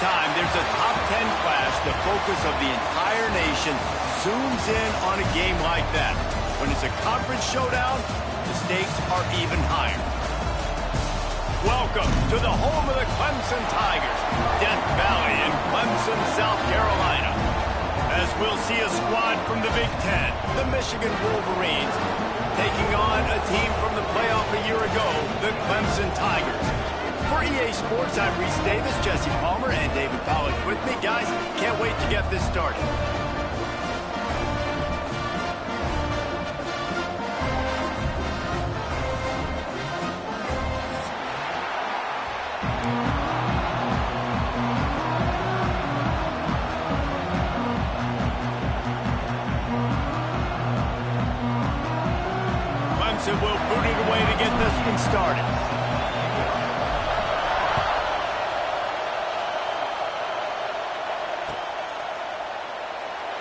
time there's a top 10 clash, the focus of the entire nation zooms in on a game like that. When it's a conference showdown, the stakes are even higher. Welcome to the home of the Clemson Tigers, Death Valley in Clemson, South Carolina. As we'll see a squad from the Big Ten, the Michigan Wolverines, taking on a team from the playoff a year ago, the Clemson Tigers. For EA Sports, I'm Reese Davis, Jesse Palmer, and David Pollack with me. Guys, can't wait to get this started. Clemson will boot it away to get this one started.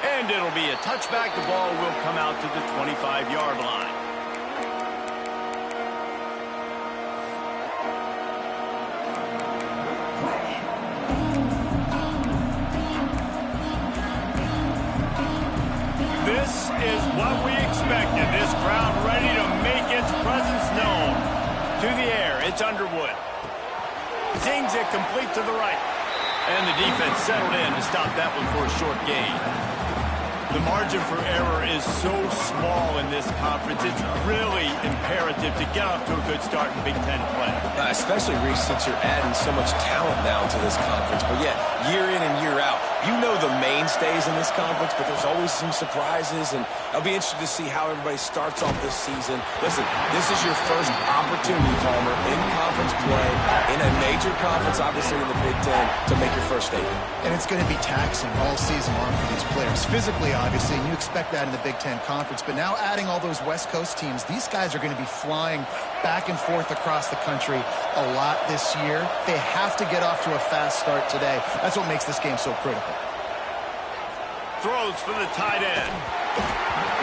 And it'll be a touchback. The ball will come out to the 25-yard line. This is what we expected. This crowd ready to make its presence known. To the air, it's Underwood. Zings it complete to the right. And the defense settled in to stop that one for a short gain. The margin for error is so small in this conference. It's really imperative to get off to a good start in Big Ten play. Especially, Reese, since you're adding so much talent now to this conference. But yet, year in and year out, you know the mainstays in this conference, but there's always some surprises, and I'll be interested to see how everybody starts off this season. Listen, this is your first opportunity, Palmer, in conference play, in a major conference, obviously in the Big Ten, to make your first statement. And it's going to be taxing all season long for these players. Physically, obviously, and you expect that in the Big Ten Conference, but now adding all those West Coast teams, these guys are going to be flying back and forth across the country a lot this year. They have to get off to a fast start today. That's what makes this game so critical. Throws for the tight end.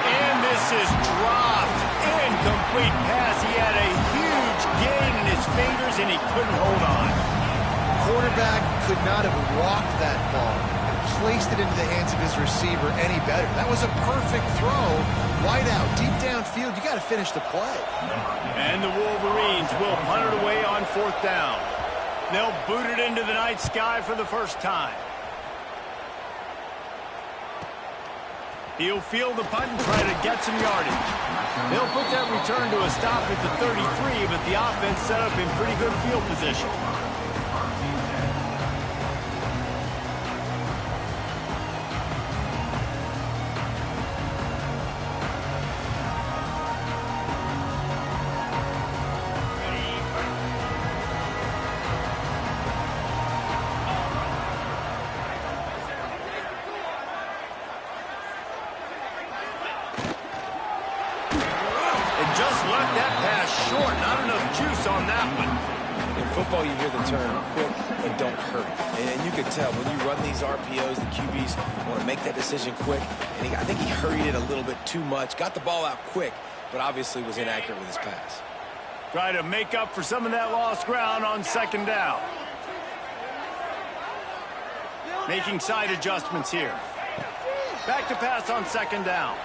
And this is dropped. Incomplete pass. He had a huge gain in his fingers, and he couldn't hold on. Quarterback could not have walked that ball, placed it into the hands of his receiver any better. That was a perfect throw. Wide out, deep downfield. You got to finish the play. And the Wolverines will punt it away on fourth down. They'll boot it into the night sky for the first time. He'll field the punt and try to get some yardage. They'll put that return to a stop at the 33, but the offense set up in pretty good field position. Just left that pass short. Not enough juice on that one. In football, you hear the term quick and don't hurry. And you can tell when you run these RPOs, the QBs want to make that decision quick. And I think he hurried it a little bit too much. Got the ball out quick, but obviously was inaccurate with his pass. Try to make up for some of that lost ground on second down. Making side adjustments here. Back to pass on second down.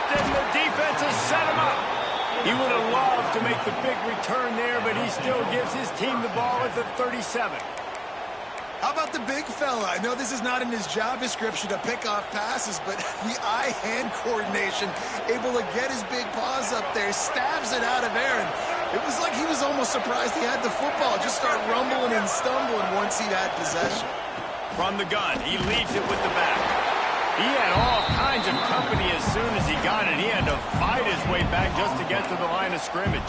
And the defense has set him up. He would have loved to make the big return there, but he still gives his team the ball at the 37. How about the big fella? I know this is not in his job description to pick off passes, but the eye-hand coordination, able to get his big paws up there, stabs it out of Aaron. It was like he was almost surprised he had the football. Just start rumbling and stumbling once he had possession. From the gun, he leaves it with the back. He had all kinds of company as soon as he got it. He had to fight his way back just to get to the line of scrimmage.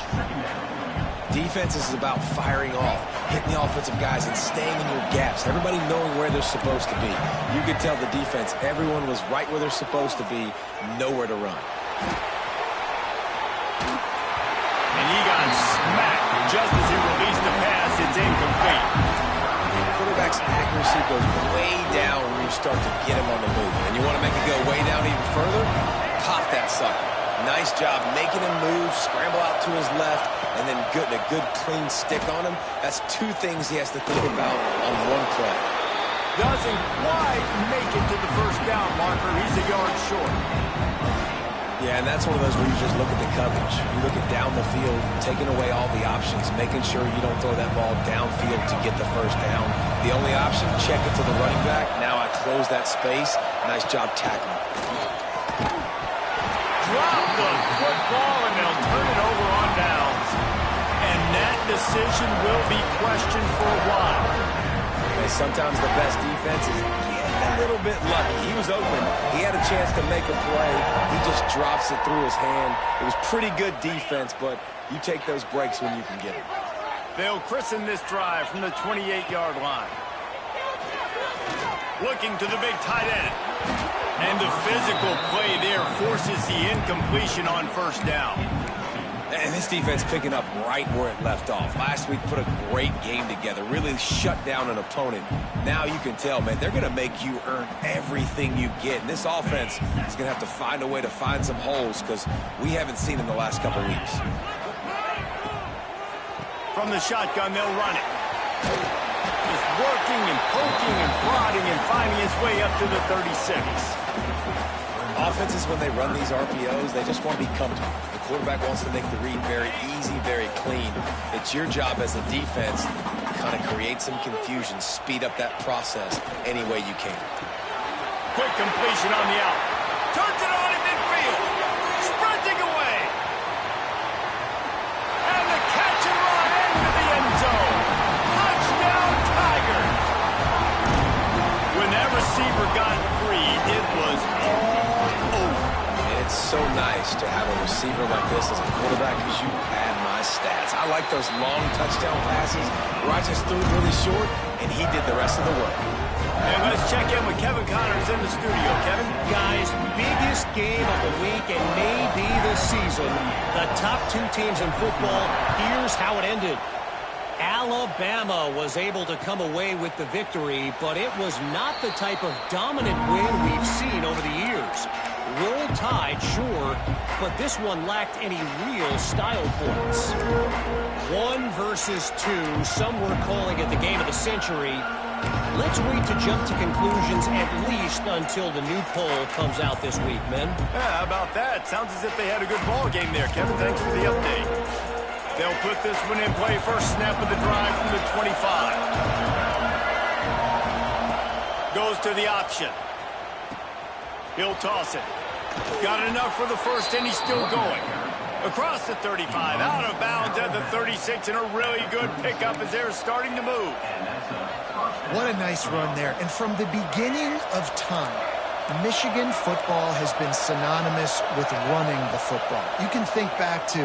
Defense is about firing off, hitting the offensive guys, and staying in your gaps. Everybody knowing where they're supposed to be. You could tell the defense, everyone was right where they're supposed to be, nowhere to run. And he got smacked just as he released the pass. It's incomplete. Quarterback's accuracy goes way down when you start to get him on the move. And you want to make it go way down even further? Pop that sucker. Nice job making him move, scramble out to to his left, and then a good clean stick on him. That's two things he has to think about on one play. Doesn't quite make it to the first down marker. He's a yard short. Yeah, and that's one of those where you just look at the coverage. You look at down the field, taking away all the options, making sure you don't throw that ball downfield to get the first down. The only option, check it to the running back. Now I close that space. Nice job tackling. Drop the football, and they'll turn it over on downs. And that decision will be questioned for a while. And sometimes the best defense is getting a little bit lucky. He was open. He had a chance to make a play. He just drops it through his hand. It was pretty good defense, but you take those breaks when you can get them. They'll christen this drive from the 28-yard line. Looking to the big tight end. And the physical play there forces the incompletion on first down. And this defense picking up right where it left off. Last week put a great game together, really shut down an opponent. Now you can tell, man, they're going to make you earn everything you get. And this offense is going to have to find a way to find some holes because we haven't seen in the last couple weeks. From the shotgun, they'll run it. Just working and poking and prodding and finding his way up to the 36. Offenses, when they run these RPOs, they just want to be comfortable. The quarterback wants to make the read very easy, very clean. It's your job as a defense to kind of create some confusion, speed up that process any way you can. Quick completion on the out. Turns it on in midfield. Sprinting away. And the catch and run into the end zone. Touchdown, Tigers. When that receiver got free, it was all over. And it's so nice to have a receiver like this as a quarterback because you pad my stats. I like those long touchdown passes where I just threw it really short and he did the rest of the work. And let's check in with Kevin Connors in the studio. Kevin? Guys, biggest game of the week and maybe the season. The top two teams in football, here's how it ended. Alabama was able to come away with the victory, but it was not the type of dominant win we've seen over the years. Roll Tide, sure, but this one lacked any real style points. 1 versus 2, some were calling it the game of the century. Let's wait to jump to conclusions at least until the new poll comes out this week, men. Yeah, how about that? Sounds as if they had a good ball game there, Kevin. Thanks for the update. They'll put this one in play. First snap of the drive from the 25. Goes to the option. He'll toss it. Got enough for the first, and he's still going. Across the 35, out of bounds at the 36, and a really good pickup as they're starting to move. What a nice run there. And from the beginning of time, Michigan football has been synonymous with running the football. You can think back to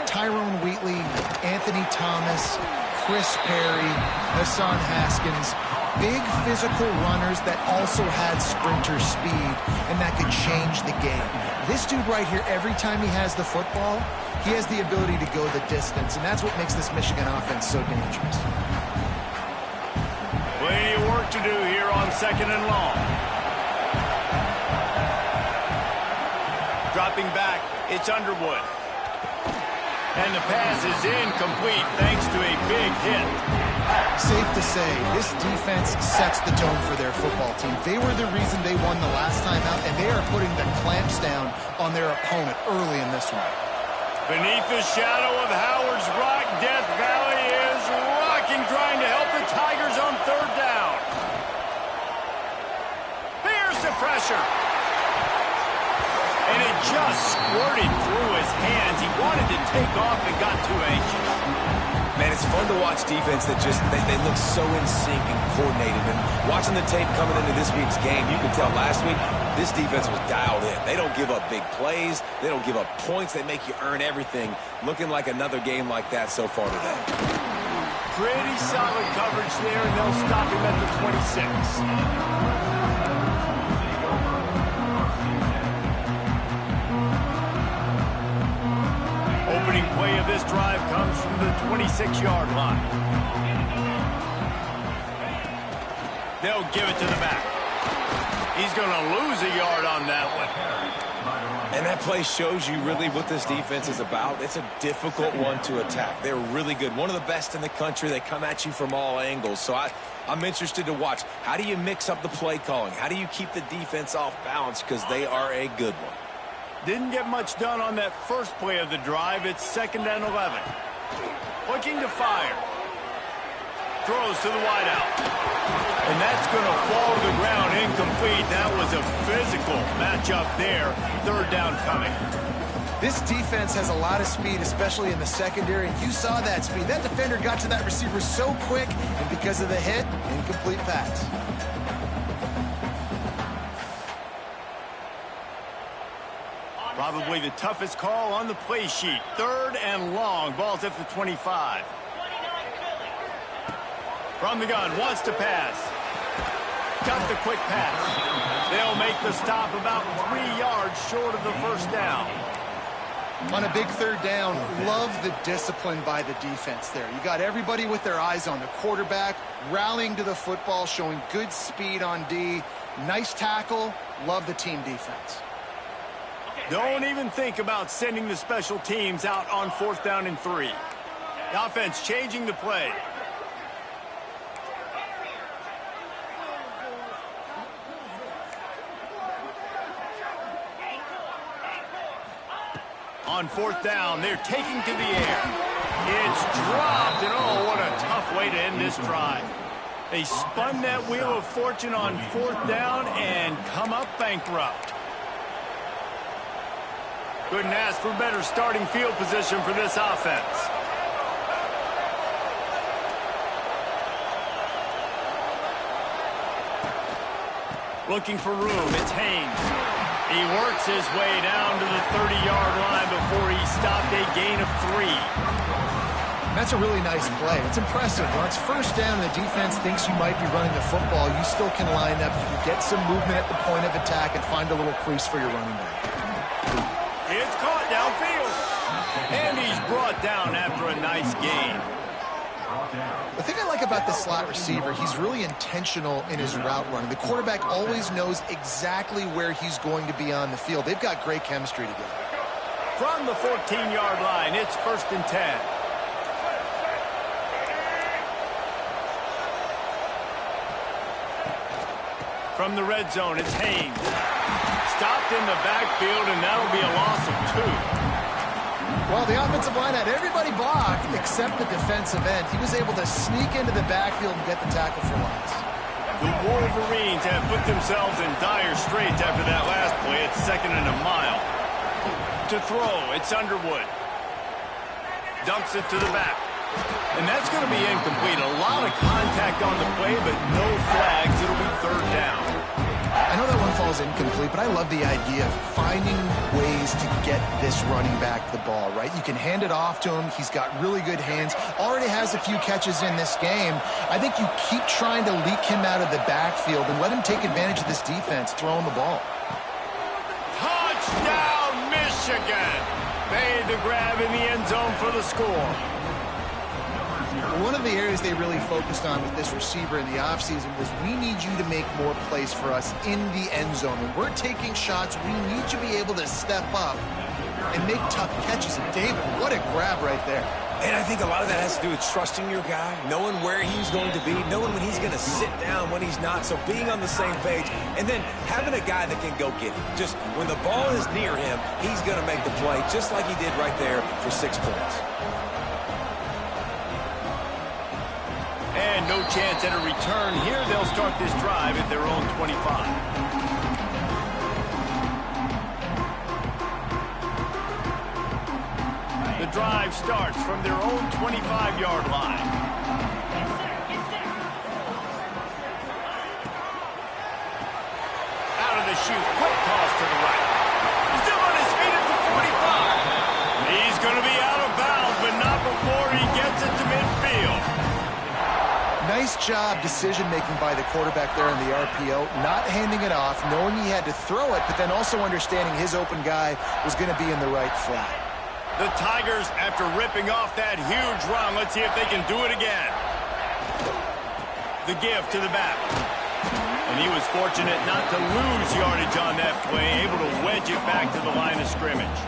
Tyrone Wheatley, Anthony Thomas, Chris Perry, Hassan Haskins. Big physical runners that also had sprinter speed and that could change the game. This dude right here, every time he has the football, he has the ability to go the distance, and that's what makes this Michigan offense so dangerous. Plenty of work to do here on 2nd and long. Dropping back, it's Underwood. And the pass is incomplete thanks to a big hit. Safe to say, this defense sets the tone for their football team. They were the reason they won the last time out, and they are putting the clamps down on their opponent early in this one. Beneath the shadow of Howard's Rock, Death Valley is rocking, trying to help the Tigers on 3rd down. Here's the pressure. And it just squirted through his hands. He wanted to take off and got too anxious. Man, it's fun to watch defense that just, they look so in sync and coordinated. And watching the tape coming into this week's game, you can tell last week, this defense was dialed in. They don't give up big plays. They don't give up points. They make you earn everything. Looking like another game like that so far today. Pretty solid coverage there, and they'll stop him at the 26. Opening play of this drive comes from the 26-yard line. They'll give it to the back. He's going to lose a yard on that one. And that play shows you really what this defense is about. It's a difficult one to attack. They're really good. One of the best in the country. They come at you from all angles. So I'm interested to watch. How do you mix up the play calling? How do you keep the defense off balance? Because they are a good one. Didn't get much done on that first play of the drive. It's 2nd and 11. Looking to fire. Throws to the wideout. And that's going to fall to the ground incomplete. That was a physical matchup there. 3rd down coming. This defense has a lot of speed, especially in the secondary, and you saw that speed. That defender got to that receiver so quick, and because of the hit, incomplete pass. Probably the toughest call on the play sheet. 3rd and long. Ball's at the 25. From the gun, wants to pass. Got the quick pass. They'll make the stop about 3 yards short of the 1st down. On a big 3rd down, love the discipline by the defense there. You got everybody with their eyes on the quarterback, rallying to the football, showing good speed on D. Nice tackle. Love the team defense. Don't even think about sending the special teams out on 4th down and 3. The offense changing the play. On 4th down, they're taking to the air. It's dropped, and oh, what a tough way to end this drive. They spun that wheel of fortune on 4th down and come up bankrupt. Couldn't ask for better starting field position for this offense. Looking for room, it's Haynes. He works his way down to the 30-yard line before he stopped a gain of 3. That's a really nice play. It's impressive. When it's 1st down and the defense thinks you might be running the football, you still can line up. You can get some movement at the point of attack and find a little crease for your running back. It's caught downfield. And he's brought down after a nice gain. The thing I like about the slot receiver, he's really intentional in his route running. The quarterback always knows exactly where he's going to be on the field. They've got great chemistry together. From the 14-yard line, it's 1st and 10. From the red zone, it's Haynes. Stopped in the backfield, and that'll be a loss of 2. Well, the offensive line had everybody blocked except the defensive end. He was able to sneak into the backfield and get the tackle for loss. The Wolverines have put themselves in dire straits after that last play. It's 2nd and a mile. To throw, it's Underwood. Dumps it to the back. And that's going to be incomplete. A lot of contact on the play, but no flags. It'll be 3rd down. I know that one falls incomplete, but I love the idea of finding ways to get this running back the ball, right? You can hand it off to him. He's got really good hands. Already has a few catches in this game. I think you keep trying to leak him out of the backfield and let him take advantage of this defense throwing the ball. Touchdown, Michigan! Made the grab in the end zone for the score. One of the areas they really focused on with this receiver in the offseason was we need you to make more plays for us in the end zone. When we're taking shots, we need you to be able to step up and make tough catches. And David, what a grab right there. And I think a lot of that has to do with trusting your guy, knowing where he's going to be, knowing when he's going to sit down, when he's not, so being on the same page, and then having a guy that can go get it. Just when the ball is near him, he's going to make the play, just like he did right there for 6 points. And no chance at a return here. They'll start this drive at their own 25. The drive starts from their own 25-yard line. Out of the chute, quick toss to the right. Still on his feet at the 45. He's going to be out of bounds, but not before he gets it to midfield. Nice job decision-making by the quarterback there in the RPO, not handing it off, knowing he had to throw it, but then also understanding his open guy was going to be in the right flat. The Tigers, after ripping off that huge run, let's see if they can do it again. The give to the back. And he was fortunate not to lose yardage on that play, able to wedge it back to the line of scrimmage.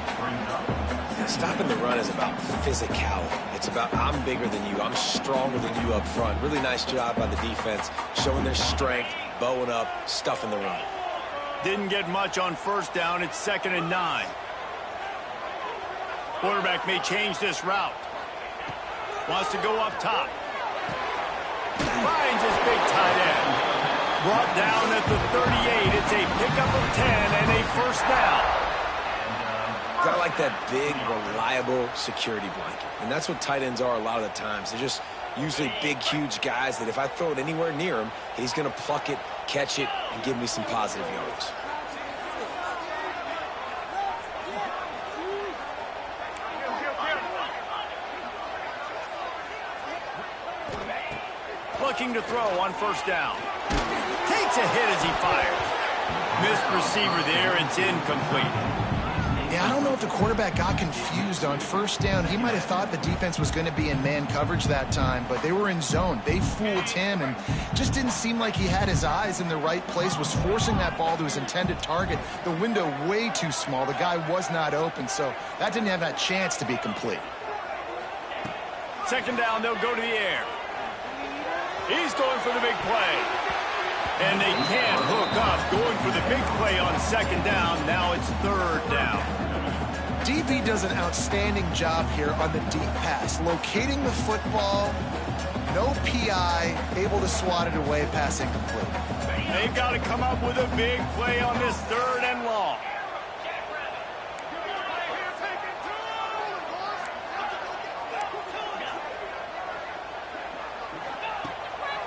Stopping the run is about physicality. It's about I'm bigger than you, I'm stronger than you up front. Really nice job by the defense, showing their strength, bowing up, stuffing the run. Didn't get much on first down. It's 2nd and 9. Quarterback may change this route. Wants to go up top. Finds his big tight end. Brought down at the 38. It's a pickup of 10 and a first down. Gotta like that big, reliable security blanket. And that's what tight ends are a lot of the times. They're just usually big, huge guys that if I throw it anywhere near him, he's going to pluck it, catch it, and give me some positive yards. Looking to throw on first down. Takes a hit as he fires. Missed receiver there. It's incomplete. Yeah, I don't know if the quarterback got confused on first down. He might have thought the defense was going to be in man coverage that time, but they were in zone. They fooled him and just didn't seem like he had his eyes in the right place, was forcing that ball to his intended target. The window way too small. The guy was not open, so that didn't have that chance to be complete. 2nd down, they'll go to the air. He's going for the big play. And they can't hook up. Going for the big play on 2nd down. Now it's 3rd down. DB does an outstanding job here on the deep pass. Locating the football, no PI, able to swat it away, pass incomplete. They've got to come up with a big play on this 3rd and long.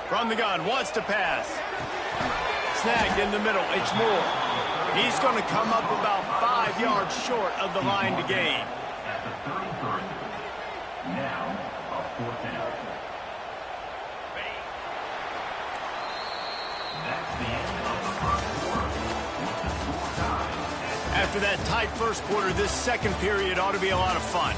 From the gun, wants to pass. Snagged in the middle, it's Moore. He's going to come up about 5 yards short of the line to gain. Now, a 4th down. That's the end of the first quarter. With the score tied. After that tight first quarter, this second period ought to be a lot of fun.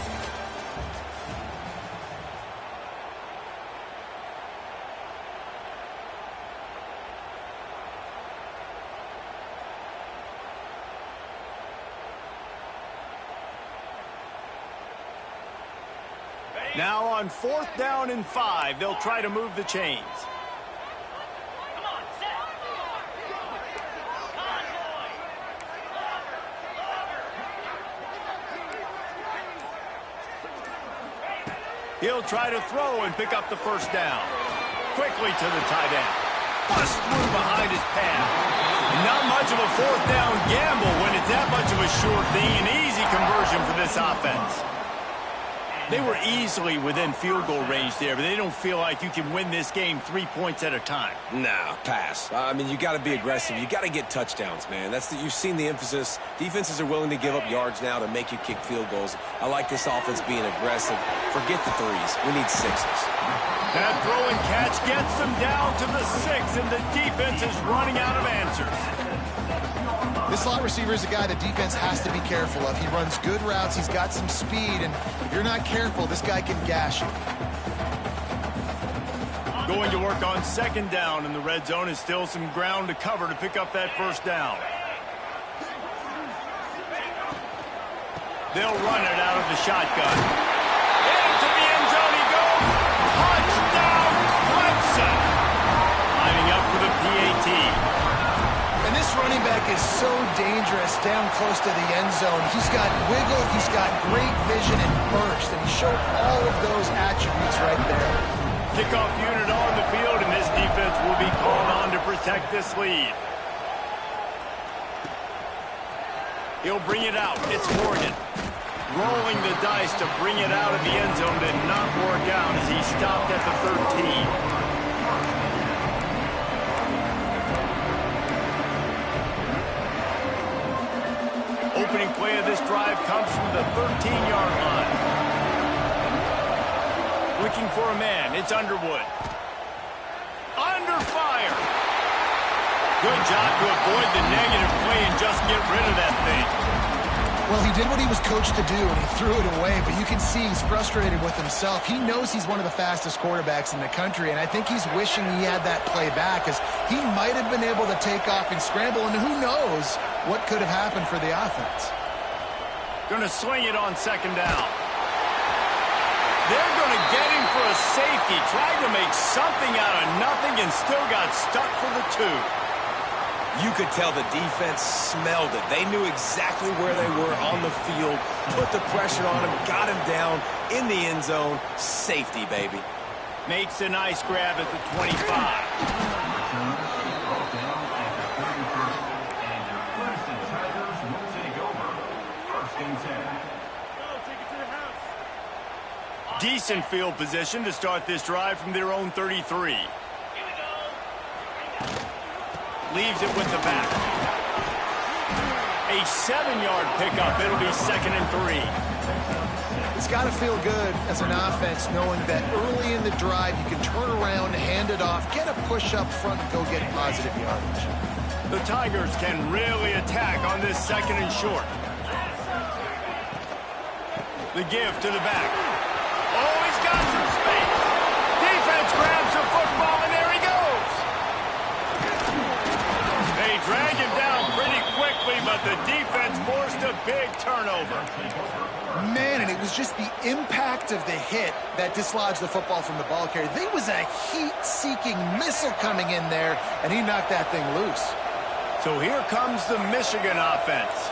Now on 4th down and 5, they'll try to move the chains. He'll try to throw and pick up the first down. Quickly to the tight end. Bust through behind his path. Not much of a 4th down gamble when it's that much of a sure thing. An easy conversion for this offense. They were easily within field goal range there, but they don't feel like you can win this game 3 points at a time. Nah, pass. I mean, you got to be aggressive. You got to get touchdowns, man. You've seen the emphasis. Defenses are willing to give up yards now to make you kick field goals. I like this offense being aggressive. Forget the threes. We need 6s. That throw and catch gets them down to the 6, and the defense is running out of answers. This slot receiver is a guy the defense has to be careful of. He runs good routes. He's got some speed, and if you're not careful, this guy can gash you. Going to work on 2nd down, and the red zone is still some ground to cover to pick up that first down. They'll run it out of the shotgun. Into the end zone he goes. Touchdown, Clemson. Lining up for the PAT. And this running back is so dangerous down close to the end zone. He's got wiggle, he's got great vision and burst, and he showed all of those attributes right there. Kickoff unit on the field, and this defense will be called on to protect this lead. He'll bring it out. It's Morgan. Rolling the dice to bring it out of the end zone did not work out as he stopped at the 13. Opening play of this drive comes from the 13-yard line. Looking for a man. It's Underwood. Under fire. Good job to avoid the negative play and just get rid of that thing. Well, he did what he was coached to do, and he threw it away, but you can see he's frustrated with himself. He knows he's one of the fastest quarterbacks in the country, and I think he's wishing he had that play back, as he might have been able to take off and scramble, and who knows what could have happened for the offense. Going to swing it on second down. They're going to get him for a safety. Tried to make something out of nothing and still got stuck for the 2. You could tell the defense smelled it. They knew exactly where they were on the field, put the pressure on him, got him down in the end zone. Safety, baby. Makes a nice grab at the 25. Decent field position to start this drive from their own 33. Leaves it with the back. A 7-yard pickup. It'll be 2nd and 3. It's got to feel good as an offense knowing that early in the drive you can turn around, hand it off, get a push up front, and go get positive yardage. The Tigers can really attack on this 2nd and short. The give to the back. Oh, he's got some space. Defense grabs the football, and there he goes. They drag him down pretty quickly, but the defense forced a big turnover. Man, and it was just the impact of the hit that dislodged the football from the ball carrier. There was a heat-seeking missile coming in there, and he knocked that thing loose. So here comes the Michigan offense.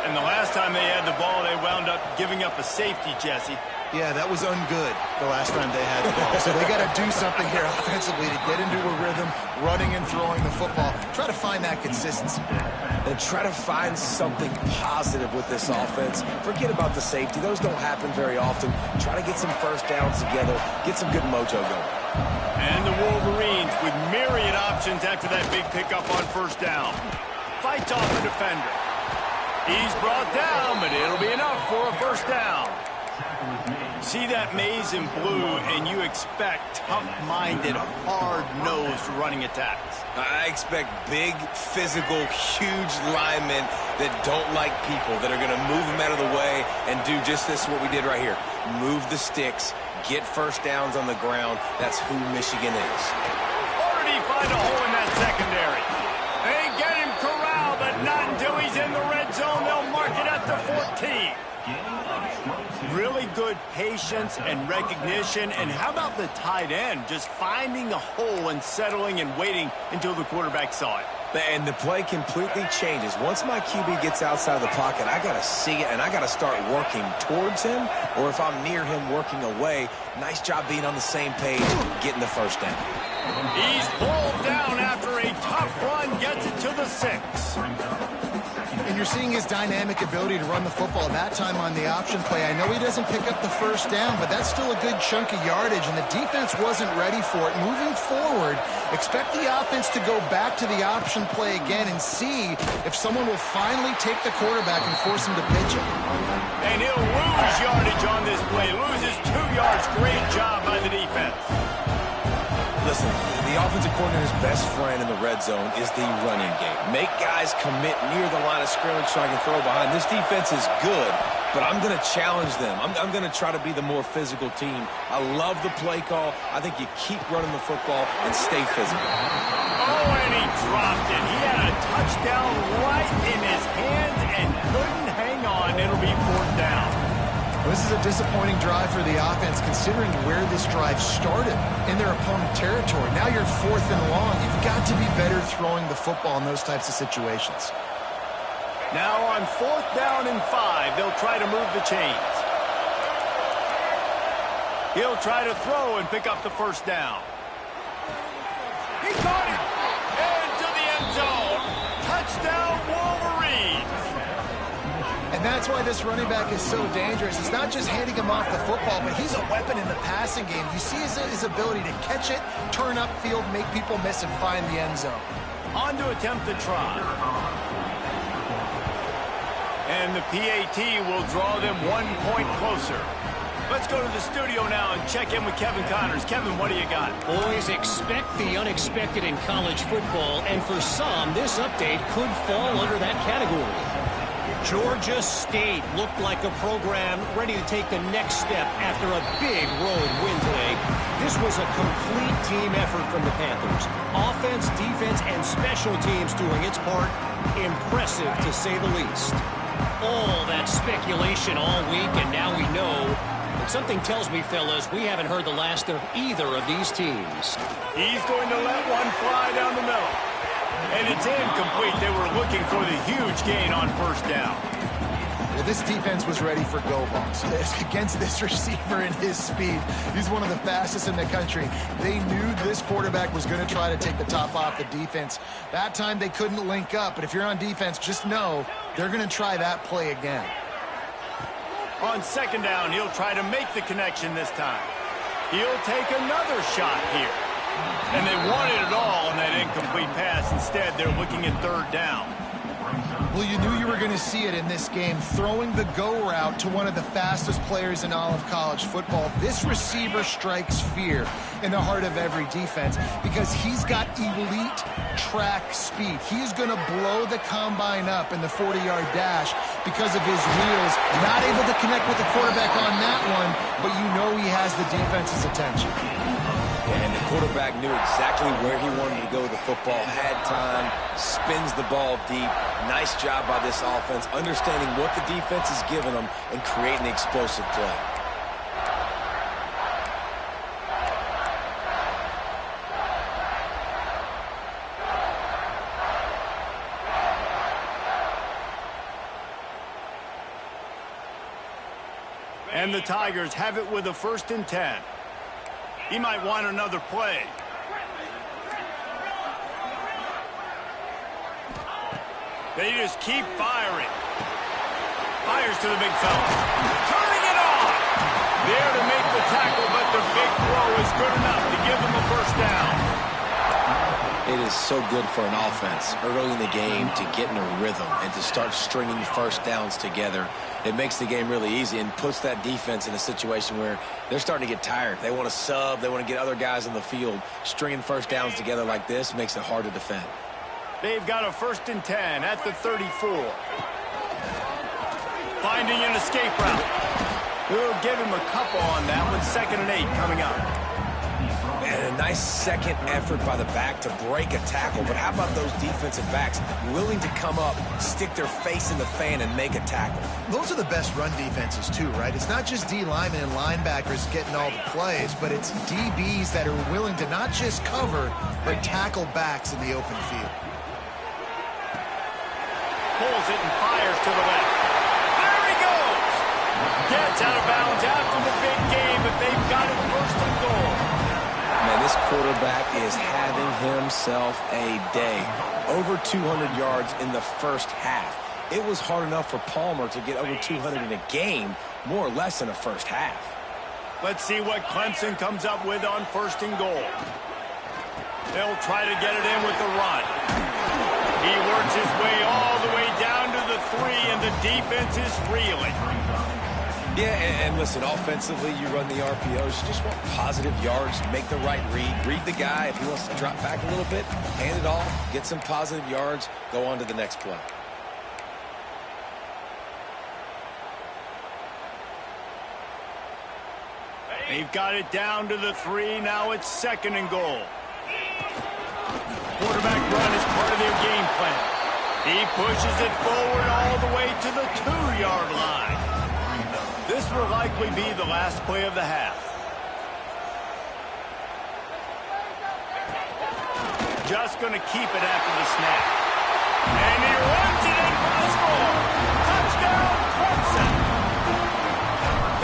And the last time they had the ball, they wound up giving up a safety, Jesse. Yeah, that was ungood the last time they had the ball. So they got to do something here offensively to get into a rhythm, running and throwing the football. Try to find that consistency. And try to find something positive with this offense. Forget about the safety. Those don't happen very often. Try to get some first downs together. Get some good mojo going. And the Wolverines with myriad options after that big pickup on first down. Fights off the defender. He's brought down, but it'll be enough for a first down. See that maize in blue, and you expect tough-minded, hard-nosed running attacks. I expect big, physical, huge linemen that don't like people, that are going to move them out of the way and do just this, what we did right here. Move the sticks, get first downs on the ground. That's who Michigan is. Already find a hole in that secondary. They get him corralled, but not until he's in the red zone. They'll mark it at the 14. Really good patience and recognition. And how about the tight end just finding a hole and settling and waiting until the quarterback saw it? And the play completely changes. Once my QB gets outside the pocket, I got to see it, and I got to start working towards him, or if I'm near him, working away. Nice job being on the same page, getting the first down. He's pulled down after a tough run, gets it to the 6. And you're seeing his dynamic ability to run the football that time on the option play. I know he doesn't pick up the first down, but that's still a good chunk of yardage, and the defense wasn't ready for it. Moving forward, expect the offense to go back to the option play again and see if someone will finally take the quarterback and force him to pitch it. And he'll lose yardage on this play. Loses 2 yards. Great job by the defense. Listen, the offensive coordinator's best friend in the red zone is the running game. Make guys commit near the line of scrimmage so I can throw behind. This defense is good, but I'm going to challenge them. I'm going to try to be the more physical team. I love the play call. I think you keep running the football and stay physical. Oh, and he dropped it. He had a touchdown right in his hands and couldn't hang on. It'll be 4th down. This is a disappointing drive for the offense, considering where this drive started in their opponent territory. Now you're 4th and long. You've got to be better throwing the football in those types of situations. Now on 4th down and 5, they'll try to move the chains. He'll try to throw and pick up the first down. He caught it! Into the end zone. Touchdown, Wolverines! And that's why this running back is so dangerous. It's not just handing him off the football, but he's a weapon in the passing game. You see his ability to catch it, turn upfield, make people miss, and find the end zone. On to attempt the try. And the PAT will draw them 1 point closer. Let's go to the studio now and check in with Kevin Connors. Kevin, what do you got? Boys, expect the unexpected in college football, and for some, this update could fall under that category. Georgia State looked like a program ready to take the next step after a big road win today. This was a complete team effort from the Panthers. Offense, defense, and special teams doing its part. Impressive, to say the least. All that speculation all week, and now we know. But something tells me, fellas, we haven't heard the last of either of these teams. He's going to let one fly down the middle. And it's incomplete. They were looking for the huge gain on first down. Well, this defense was ready for go balls. Against this receiver and his speed, he's one of the fastest in the country. They knew this quarterback was going to try to take the top off the defense. That time they couldn't link up, but if you're on defense, just know they're going to try that play again. On second down, he'll try to make the connection this time. He'll take another shot here. And they wanted it all on that incomplete pass. Instead, they're looking at third down. Well, you knew you were going to see it in this game. Throwing the go route to one of the fastest players in all of college football. This receiver strikes fear in the heart of every defense because he's got elite track speed. He's going to blow the combine up in the 40-yard dash because of his wheels. Not able to connect with the quarterback on that one, but you know he has the defense's attention. And the quarterback knew exactly where he wanted to go with the football, had time, spins the ball deep. Nice job by this offense, understanding what the defense is giving them and creating the explosive play. And the Tigers have it with a 1st and 10. He might want another play. They just keep firing. Fires to the big fella. Turning it on. There to make the tackle, but the big throw is good enough to give them a 1st down. It is so good for an offense early in the game to get in a rhythm and to start stringing first downs together. It makes the game really easy and puts that defense in a situation where they're starting to get tired. They want to sub. They want to get other guys on the field. Stringing first downs together like this makes it hard to defend. They've got a 1st and 10 at the 34. Finding an escape route. We'll give him a couple on that one. 2nd and 8 coming up. And a nice second effort by the back to break a tackle. But how about those defensive backs willing to come up, stick their face in the fan, and make a tackle? Those are the best run defenses too, right? It's not just D linemen and linebackers getting all the plays, but it's DBs that are willing to not just cover, but tackle backs in the open field. Pulls it and fires to the left. There he goes! Gets out of bounds after the big game, but they've got it 1st and goal. Man, this quarterback is having himself a day. Over 200 yards in the first half. It was hard enough for Palmer to get over 200 in a game, more or less in a first half. Let's see what Clemson comes up with on 1st and goal. They'll try to get it in with the run. He works his way all the way down to the 3, and the defense is reeling. Yeah, and listen, offensively, you run the RPOs. You just want positive yards, make the right read. Read the guy. If he wants to drop back a little bit, hand it off, get some positive yards, go on to the next play. They've got it down to the 3. Now it's 2nd and goal. Quarterback run is part of their game plan. He pushes it forward all the way to the 2-yard line. This will likely be the last play of the half. Just going to keep it after the snap. And he runs it in for the score. Touchdown, Clemson.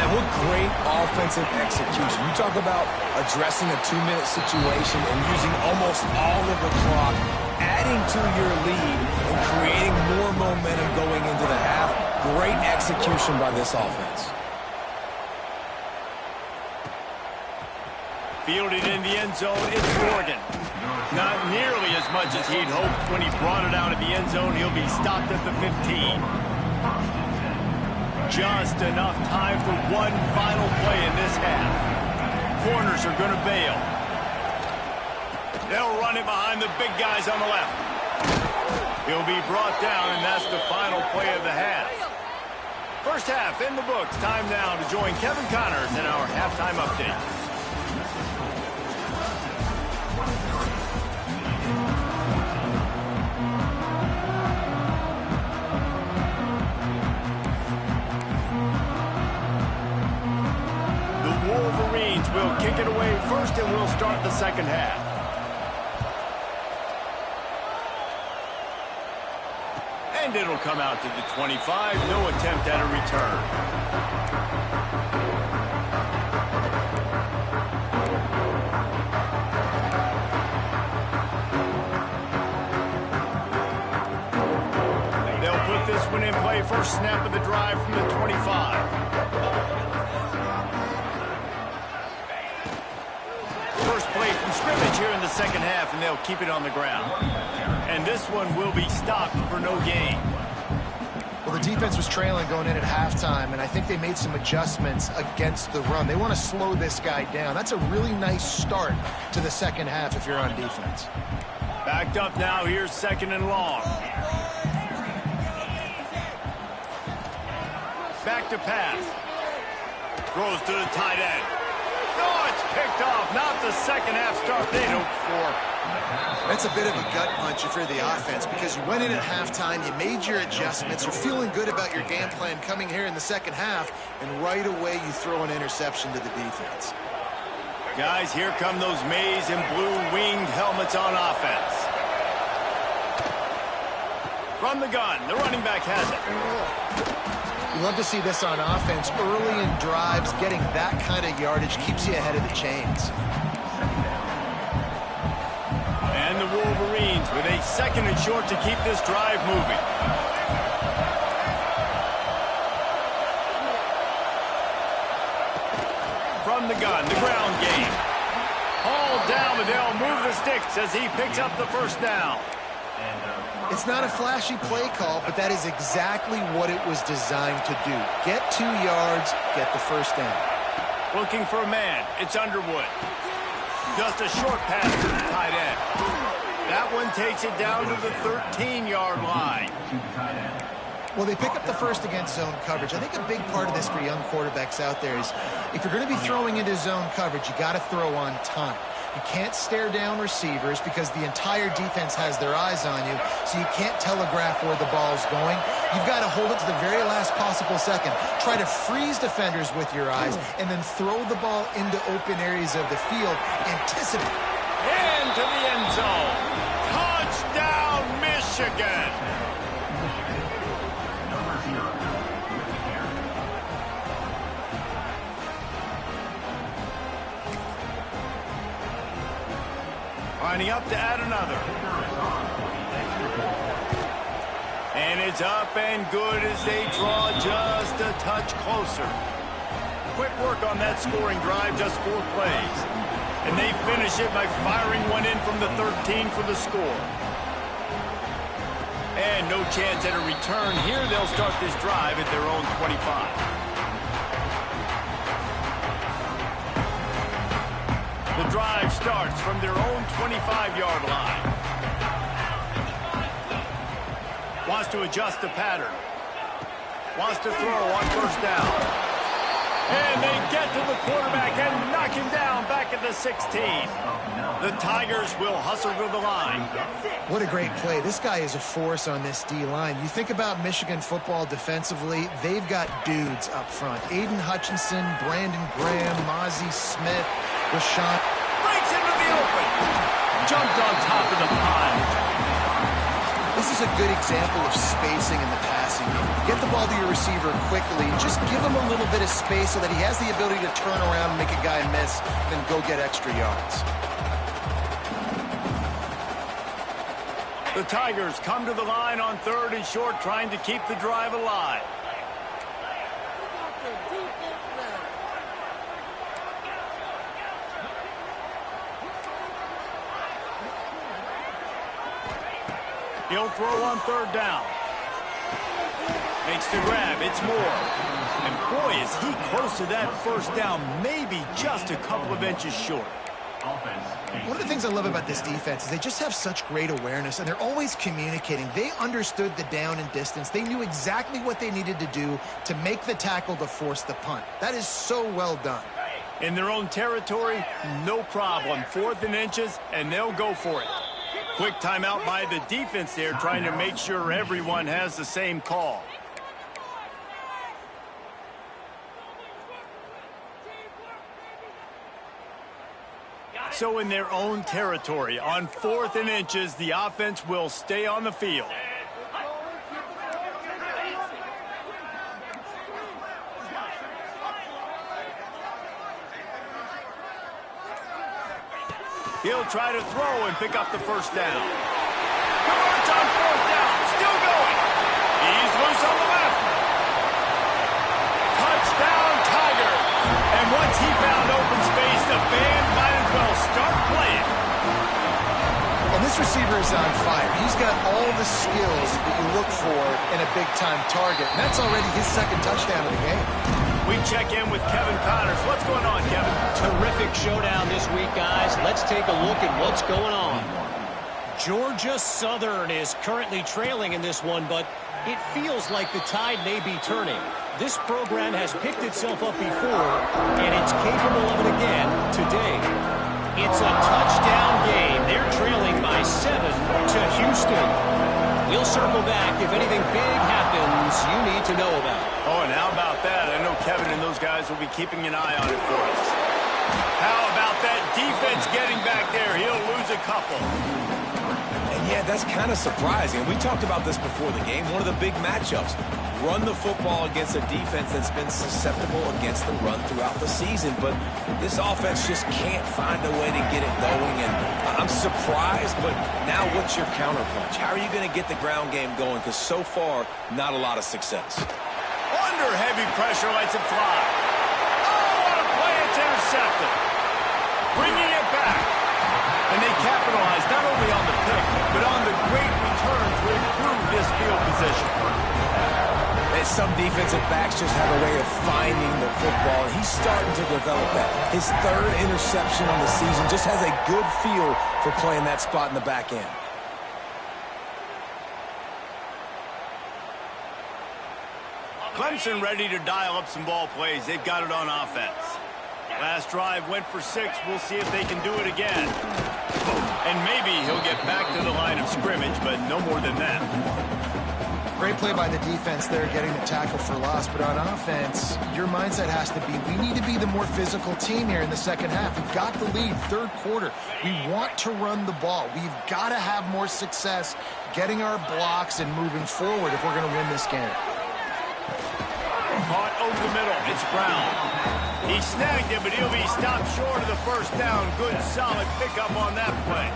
Man, what great offensive execution. You talk about addressing a 2-minute situation and using almost all of the clock, adding to your lead and creating more momentum going into the half. Great execution by this offense. Fielded in the end zone, it's Morgan. Not nearly as much as he'd hoped when he brought it out of the end zone. He'll be stopped at the 15. Just enough time for one final play in this half. Corners are going to bail. They'll run it behind the big guys on the left. He'll be brought down, and that's the final play of the half. First half in the books. Time now to join Kevin Connors in our halftime update. The Wolverines will kick it away first, and we'll start the second half. And it'll come out to the 25. No attempt at a return. They'll put this one in play. First snap of the drive from the 25. First play from scrimmage here in the second half, and they'll keep it on the ground. And this one will be stopped for no gain. Well, the defense was trailing going in at halftime, and I think they made some adjustments against the run. They want to slow this guy down. That's a really nice start to the second half if you're on defense. Backed up now. Here's second and long. Back to pass. Throws to the tight end. Oh, it's picked off. Not the second half start they'd hoped for. That's a bit of a gut punch if you're the offense, because you went in at halftime, you made your adjustments, you're feeling good about your game plan coming here in the second half, and right away you throw an interception to the defense. Guys, here come those maize and blue winged helmets on offense. From the gun, the running back has it. You love to see this on offense. Early in drives, getting that kind of yardage keeps you ahead of the chains. And the Wolverines with a second and short to keep this drive moving. From the gun, the ground game. Hauled down, but they'll move the sticks as he picks up the first down. It's not a flashy play call, but that is exactly what it was designed to do. Get 2 yards, get the first down. Looking for a man. It's Underwood. Just a short pass to the tight end. That one takes it down to the 13-yard line. Well, they pick up the first against zone coverage. I think a big part of this for young quarterbacks out there is if you're going to be throwing into zone coverage, you got to throw on time. You can't stare down receivers because the entire defense has their eyes on you, so you can't telegraph where the ball's going. You've got to hold it to the very last possible second. Try to freeze defenders with your eyes, and then throw the ball into open areas of the field. Anticipate. Into the end zone. Touchdown, Michigan. Lining up to add another. And it's up and good as they draw just a touch closer. Quick work on that scoring drive, just 4 plays. And they finish it by firing one in from the 13 for the score. And no chance at a return here. They'll start this drive at their own 25. The drive starts from their own 25-yard line. Wants to adjust the pattern. Wants to throw on first down. And they get to the quarterback and knock him down back at the 16. The Tigers will hustle to the line. What a great play. This guy is a force on this D-line. You think about Michigan football defensively, they've got dudes up front. Aiden Hutchinson, Brandon Graham, Mozzie Smith, Rashawn. Breaks into the open. Jumped on top of the pile. This is a good example of spacing in the passing game. Get the ball to your receiver quickly. Just give him a little bit of space so that he has the ability to turn around and make a guy miss, then go get extra yards. The Tigers come to the line on 3rd and short, trying to keep the drive alive. He'll throw on 3rd down. Makes the grab. It's Moore. And boy, is he close to that first down. Maybe just a couple of inches short. One of the things I love about this defense is they just have such great awareness, and they're always communicating. They understood the down and distance. They knew exactly what they needed to do to make the tackle to force the punt. That is so well done. In their own territory, no problem. 4th and inches, and they'll go for it. Quick timeout by the defense there, trying to make sure everyone has the same call. So in their own territory, on 4th and inches, the offense will stay on the field. He'll try to throw and pick up the first down. Converts on 4th down, still going. He's loose on the left. Touchdown, Tiger. And once he found open space, the band might as well start playing. And this receiver is on fire. He's got all the skills that you look for in a big-time target. And that's already his 2nd touchdown of the game. We check in with Kevin Connors. What's going on, Kevin? Terrific showdown this week, guys. Let's take a look at what's going on. Georgia Southern is currently trailing in this one, but it feels like the tide may be turning. This program has picked itself up before, and it's capable of it again today. It's a touchdown game. They're trailing by 7 to Houston. We'll circle back if anything big happens you need to know about. Oh, and how about that? I know Kevin and those guys will be keeping an eye on it for us. How about that defense getting back there? He'll lose a couple. And yeah, that's kind of surprising. We talked about this before the game. One of the big matchups. Run the football against a defense that's been susceptible against the run throughout the season. But this offense just can't find a way to get it going. And I'm surprised, but now what's your counterpunch? How are you going to get the ground game going? Because so far, not a lot of success. Under heavy pressure, lets it fly. Oh, what a play. It's intercepted. Bringing it back. And they capitalize not only on the pick, but on the great return to improve this field position. And some defensive backs just have a way of finding the football, and he's starting to develop that. His 3rd interception on the season, just has a good feel for playing that spot in the back end. Clemson ready to dial up some ball plays. They've got it on offense. Last drive went for 6. We'll see if they can do it again. And maybe he'll get back to the line of scrimmage, but no more than that. Great play by the defense there, getting the tackle for loss. But on offense, your mindset has to be, we need to be the more physical team here in the 2nd half. We've got the lead, 3rd quarter. We want to run the ball. We've got to have more success getting our blocks and moving forward if we're going to win this game. Caught over the middle. It's Brown. He snagged it, but he'll be stopped short of the first down. Good, solid pickup on that play.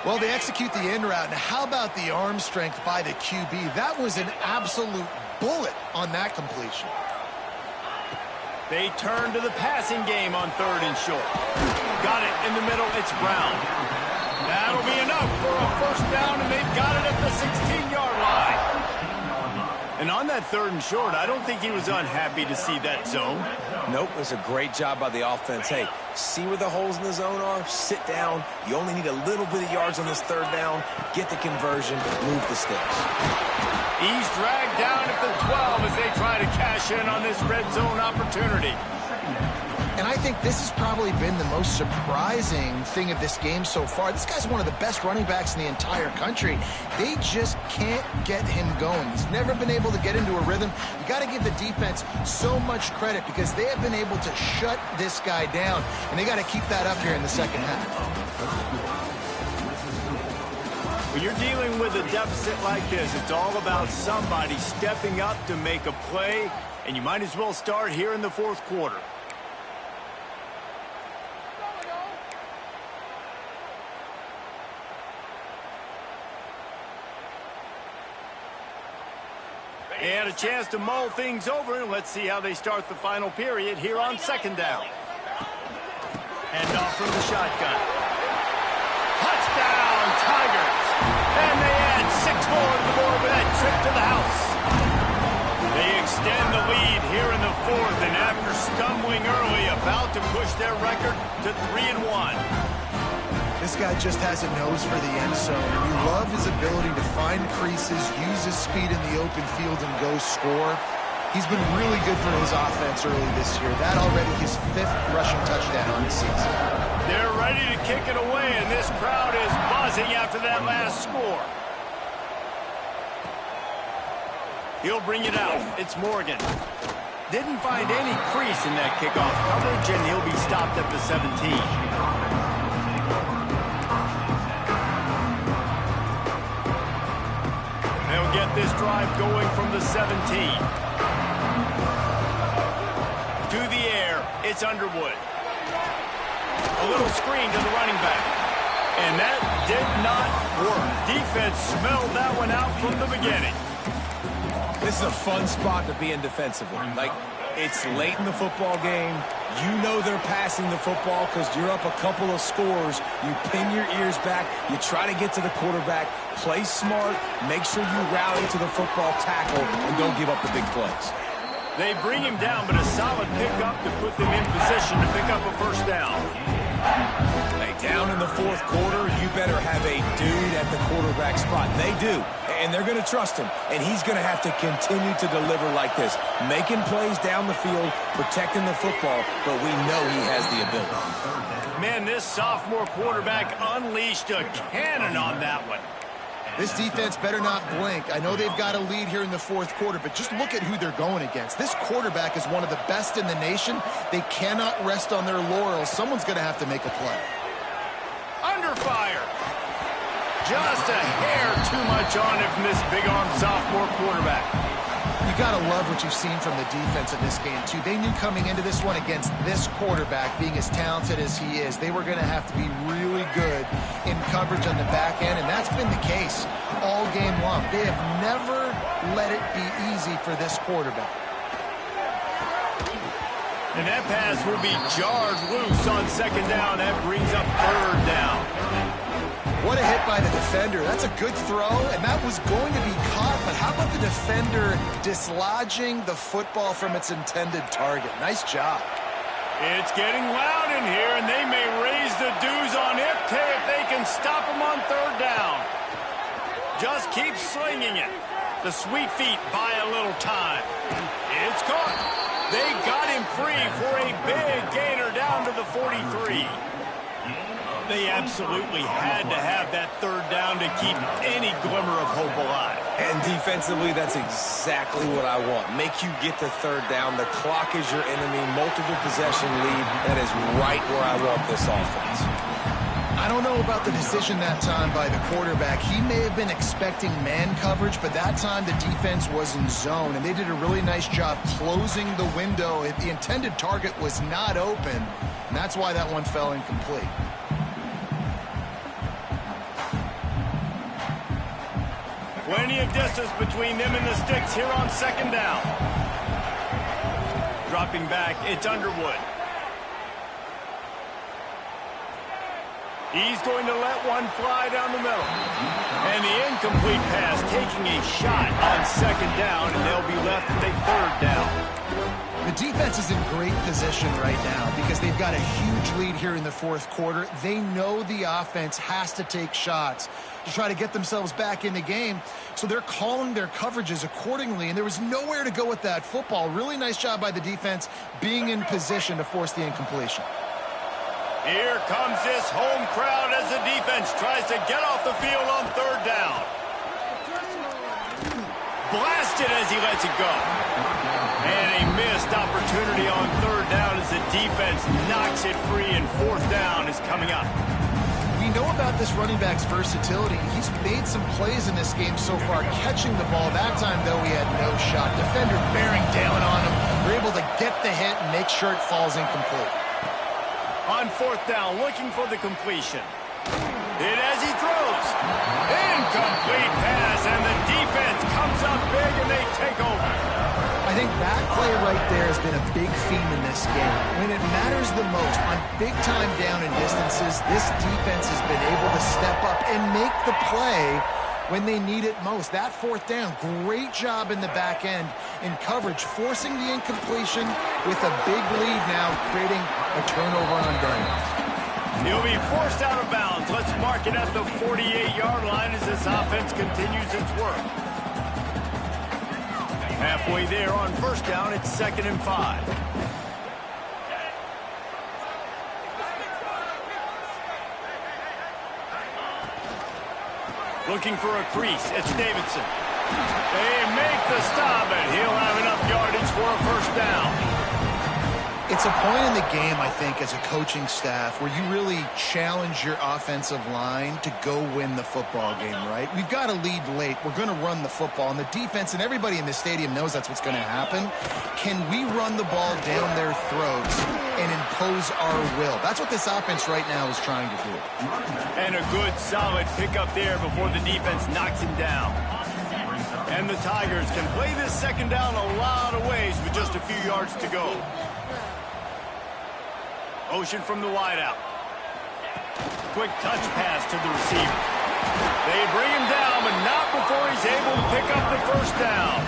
Well, they execute the in route. Now, how about the arm strength by the QB? That was an absolute bullet on that completion. They turn to the passing game on 3rd and short. Got it in the middle. It's Brown. That'll be enough for a first down, and they've got it at the 16-yard line. And on that 3rd and short, I don't think he was unhappy to see that zone. Nope, it was a great job by the offense. Hey, see where the holes in the zone are? Sit down. You only need a little bit of yards on this 3rd down. Get the conversion. Move the sticks. He's dragged down at the 12 as they try to cash in on this red zone opportunity. And I think this has probably been the most surprising thing of this game so far. This guy's one of the best running backs in the entire country. They just can't get him going. He's never been able to get into a rhythm. You got to give the defense so much credit because they have been able to shut this guy down, and they got to keep that up here in the 2nd half. When you're dealing with a deficit like this, it's all about somebody stepping up to make a play, and you might as well start here in the 4th quarter. They had a chance to mull things over, and let's see how they start the final period here on 2nd down. Hand off from the shotgun. Touchdown, Tigers! And they add 6 more to the board with that trip to the house. They extend the lead here in the fourth, and after stumbling early, about to push their record to 3-1. This guy just has a nose for the end zone, and you love his ability to find creases, use his speed in the open field, and go score. He's been really good for his offense early this year. That already his 5th rushing touchdown on the season. They're ready to kick it away, and this crowd is buzzing after that last score. He'll bring it out. It's Morgan. Didn't find any crease in that kickoff coverage, and he'll be stopped at the 17. They'll get this drive going from the 17. To the air, it's Underwood. A little screen to the running back. And that did not work. Defense smelled that one out from the beginning. This is a fun spot to be in defensively. Like, it's late in the football game. You know they're passing the football because you're up a couple of scores. You pin your ears back. You try to get to the quarterback. Play smart. Make sure you rally to the football tackle and don't give up the big plays. They bring him down, but a solid pickup to put them in position to pick up a first down. Hey, down in the fourth quarter, you better have a dude at the quarterback spot. They do, and they're going to trust him, and he's going to have to continue to deliver like this, making plays down the field, protecting the football, but we know he has the ability. Man, this sophomore quarterback unleashed a cannon on that one. This defense better not blink. I know they've got a lead here in the fourth quarter, but just look at who they're going against. This quarterback is one of the best in the nation. They cannot rest on their laurels. Someone's going to have to make a play. Under fire. Just a hair too much on it from this big-arm sophomore quarterback. You got to love what you've seen from the defense in this game, too. They knew coming into this one against this quarterback, being as talented as he is, they were going to have to be really good in coverage on the back end, and that's been the case all game long. They have never let it be easy for this quarterback. And that pass will be jarred loose on second down. That brings up third down. What a hit by the defender. That's a good throw, and that was going to be caught, but how about the defender dislodging the football from its intended target? Nice job. It's getting loud in here, and they may raise the dues on Ipte if they can stop him on third down. Just keep slinging it. The sweet feet buy a little time. It's caught. They got him free for a big gainer down to the 43. They absolutely had to have that third down to keep any glimmer of hope alive. And defensively, that's exactly what I want. Make you get the third down. The clock is your enemy. Multiple possession lead. That is right where I want this offense. I don't know about the decision that time by the quarterback. He may have been expecting man coverage, but that time the defense was in zone, and they did a really nice job closing the window. The intended target was not open, and that's why that one fell incomplete. Plenty of distance between them and the sticks here on second down. Dropping back, it's Underwood. He's going to let one fly down the middle. And the incomplete pass taking a shot on second down, and they'll be left with a third down. The defense is in great position right now because they've got a huge lead here in the fourth quarter. They know the offense has to take shots to try to get themselves back in the game, so they're calling their coverages accordingly, and there was nowhere to go with that football. Really nice job by the defense being in position to force the incompletion. Here comes this home crowd as the defense tries to get off the field on third down. Blasted as he lets it go. And a missed opportunity on third down as the defense knocks it free, and fourth down is coming up. We know about this running back's versatility. He's made some plays in this game so far, catching the ball. That time, though, he had no shot. Defender bearing down on him. They're able to get the hit and make sure it falls incomplete. On fourth down, looking for the completion. Hit as he throws. Incomplete pass, and the defense comes up big, and they take over. I think that play right there has been a big theme in this game. When it matters the most, on big-time down and distances, this defense has been able to step up and make the play when they need it most. That fourth down, great job in the back end in coverage, forcing the incompletion with a big lead now, creating a turnover on down. He'll be forced out of bounds. Let's mark it at the 48-yard line as this offense continues its work. Halfway there on first down, it's 2nd and 5. Looking for a crease. It's Davidson. They make the stop, and he'll have enough yardage for a first down. It's a point in the game, I think, as a coaching staff where you really challenge your offensive line to go win the football game, right? We've got to lead late. We're going to run the football. And the defense and everybody in the stadium knows that's what's going to happen. Can we run the ball down their throats and impose our will? That's what this offense right now is trying to do. And a good, solid pickup there before the defense knocks him down. And the Tigers can play this second down a lot of ways with just a few yards to go. Motion from the wideout. Quick touch pass to the receiver. They bring him down, but not before he's able to pick up the first down.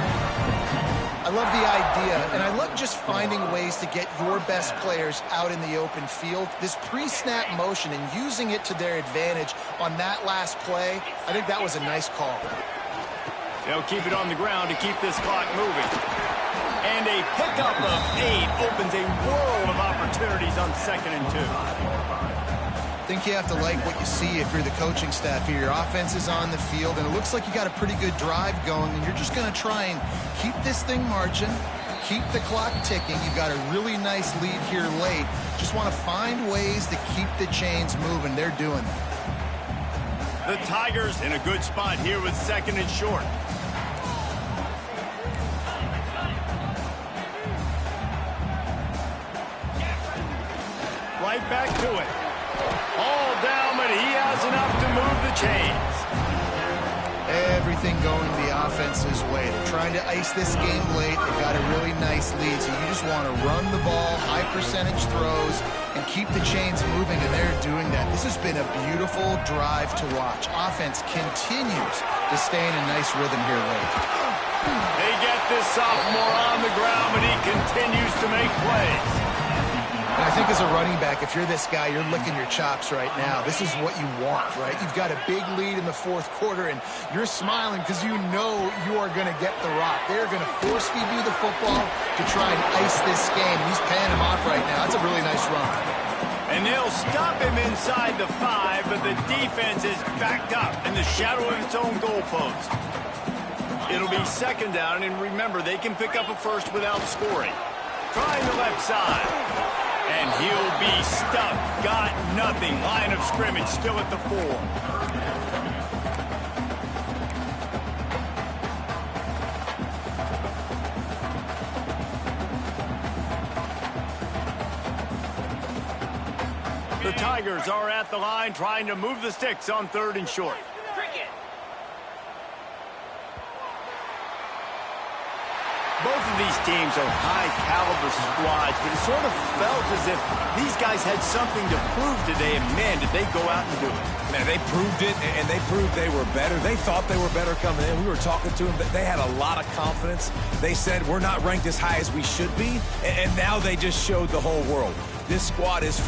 I love the idea, and I love just finding ways to get your best players out in the open field. This pre-snap motion and using it to their advantage on that last play, I think that was a nice call. They'll keep it on the ground to keep this clock moving. And a pickup of 8 opens a world of opportunities on 2nd and 2. I think you have to like what you see if you're the coaching staff here. Your offense is on the field, and it looks like you got a pretty good drive going, and you're just going to try and keep this thing marching, keep the clock ticking. You've got a really nice lead here late. Just want to find ways to keep the chains moving. They're doing that. The Tigers in a good spot here with 2nd and short. Right back to it. All down, but he has enough to move the chains. Everything going the offense's way. They're trying to ice this game late. They've got a really nice lead, so you just want to run the ball, high percentage throws, and keep the chains moving, and they're doing that. This has been a beautiful drive to watch. Offense continues to stay in a nice rhythm here late. They get this sophomore on the ground, but he continues to make plays. And I think as a running back, if you're this guy, you're licking your chops right now. This is what you want, right? You've got a big lead in the fourth quarter, and you're smiling because you know you are going to get the rock. They're going to force feed you the football to try and ice this game. He's paying him off right now. That's a really nice run. And they'll stop him inside the 5, but the defense is backed up in the shadow of its own goalpost. It'll be 2nd down, and remember, they can pick up a first without scoring. Trying the left side. And he'll be stuck. Got nothing. Line of scrimmage still at the 4. The Tigers are at the line trying to move the sticks on 3rd and short. Both of these teams are high-caliber squads, but it sort of felt as if these guys had something to prove today, and man, did they go out and do it. Man, they proved it, and they proved they were better. They thought they were better coming in. We were talking to them, but they had a lot of confidence. They said, we're not ranked as high as we should be, and now they just showed the whole world. This squad is for